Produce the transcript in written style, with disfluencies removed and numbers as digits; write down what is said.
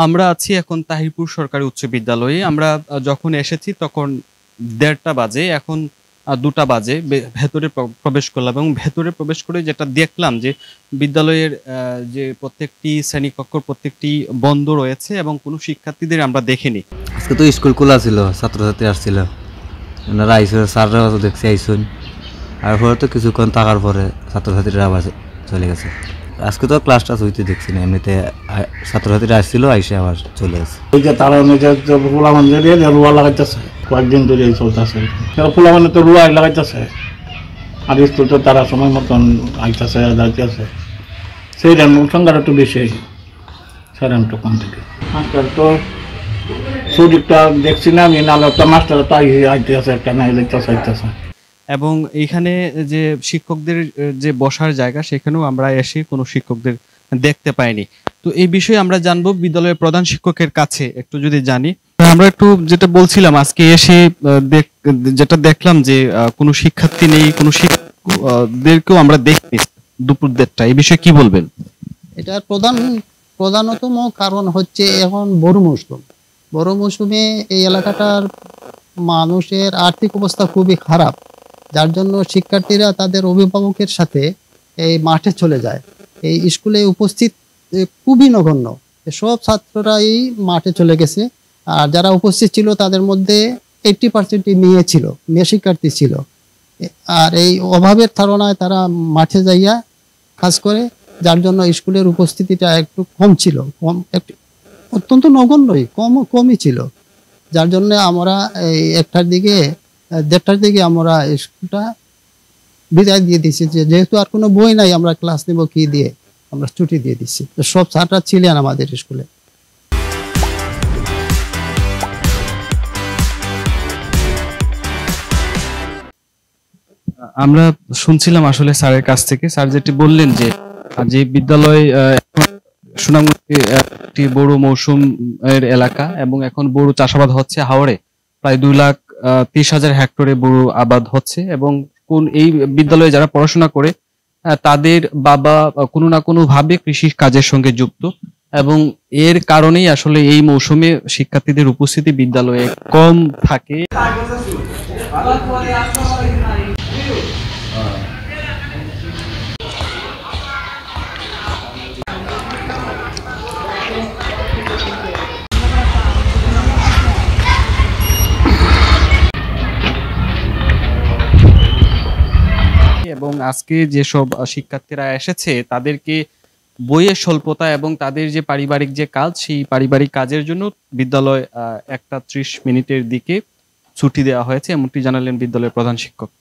আমরা আছি এখন তাহিরপুর সরকারি উচ্চ বিদ্যালয়ে। আমরা যখন এসেছি তখন ১:৩০ বাজে। এখন ২টা বাজে। ভেতরে প্রবেশ করলাম এবং ভেতরে প্রবেশ করে যেটা দেখলাম যে বিদ্যালয়ের যে প্রত্যেকটি শ্রেণীকক্ষ প্রত্যেকটি বন্ধ রয়েছে এবং কোনো শিক্ষার্থীদের আমরা দেখিনি। আজকে তো স্কুল খোলা ছিল, ছাত্রছাত্রী আসছিল, ওনারা আইসে, স্যাররাও তো দেখছি আইসুন। আর পরে তো কিছুক্ষণ থাকার পরে ছাত্রছাত্রীরা আবার চলে গেছে। আজকে তো ক্লাসটা হইতে দেখছি না, এমনিতে ছাত্রছাত্রীরা আসছিল, আইসে আবার চলে গেছে। ওই যে তারা পোলা মানুষ রুয়া লাগাইতেছে, কয়েকদিন ধরে চলতেছে, পোলা মানে তো রুয়া লাগাইতেছে, আর স্কুল তো তারা সময় মতন আইতেছে যাইতেছে, সেই সংখ্যাটা একটু বেশি, সেরকম একটু কম থেকে। আজকাল তো সুযোগটা দেখছি না আমি, নাহলে তো মাস্টার তো আইতে আছে, একটা না আইতেছে। এবং এইখানে যে শিক্ষকদের যে বসার জায়গা, সেখানেও আমরা এসে কোনো শিক্ষকদের দেখতে পাইনি। তো এই বিষয়ে আমরা জানবো বিদ্যালয়ের প্রধান শিক্ষকের কাছে, একটু যদি জানি। আমরা একটু যেটা বলছিলাম, আজকে এসে যেটা দেখলাম যে কোনো শিক্ষার্থী নেই, কোনো শিক্ষকদেরকেও আমরা দেখিনি দুপুর ১:৩০। এই বিষয়ে কি বলবেন? এটার প্রধানতম কারণ হচ্ছে এখন বড় মৌসুমে এই এলাকাটার মানুষের আর্থিক অবস্থা খুবই খারাপ, যার জন্য শিক্ষার্থীরা তাদের অভিভাবকের সাথে এই মাঠে চলে যায়। এই স্কুলে উপস্থিত খুবই নগণ্য, সব ছাত্ররাই মাঠে চলে গেছে। আর যারা উপস্থিত ছিল তাদের মধ্যে 80% মেয়ে শিক্ষার্থী ছিল। আর এই অভাবের ধারণায় তারা মাঠে যাইয়া কাজ করে, যার জন্য স্কুলের উপস্থিতিটা একটু কম ছিল, অত্যন্ত নগণ্যই, কমই ছিল। যার জন্য আমরা এই ১:১:৩০ দিকে আমরা স্কুলটা বিদায় দিয়ে দিচ্ছি, যেহেতু আর কোনো বই নাই, আমরা ক্লাস নেব কি দিয়ে, আমরা ছুটি দিয়ে দিচ্ছি। তো সব স্যাররা ছিলেন আমাদের স্কুলে। আমরা শুনছিলাম আসলে স্যারের কাছ থেকে, স্যার যেটি বললেন যে বিদ্যালয় সুনামগঞ্জে একটি বড় মৌসুমের এলাকা এবং এখন বড় চাষাবাদ হচ্ছে হাওড়ে, প্রায় ২,৩০,০০০ হেক্টরে বড় আবাদ হচ্ছে। এবং এই বিদ্যালয়ে যারা পড়াশোনা করে তাদের বাবা কোনো না কোনো ভাবে কৃষি কাজের সঙ্গে যুক্ত, এবং এর কারণেই আসলে এই মৌসুমে শিক্ষার্থীদের উপস্থিতি বিদ্যালয়ে কম থাকে। এবং আজকে যেসব শিক্ষার্থীরা এসেছে তাদেরকে বইয়ের স্বল্পতা এবং তাদের যে পারিবারিক যে কাজ, সেই পারিবারিক কাজের জন্য বিদ্যালয় ১:৩০ দিকে ছুটি দেওয়া হয়েছে, এমনটি জানালেন বিদ্যালয়ের প্রধান শিক্ষক।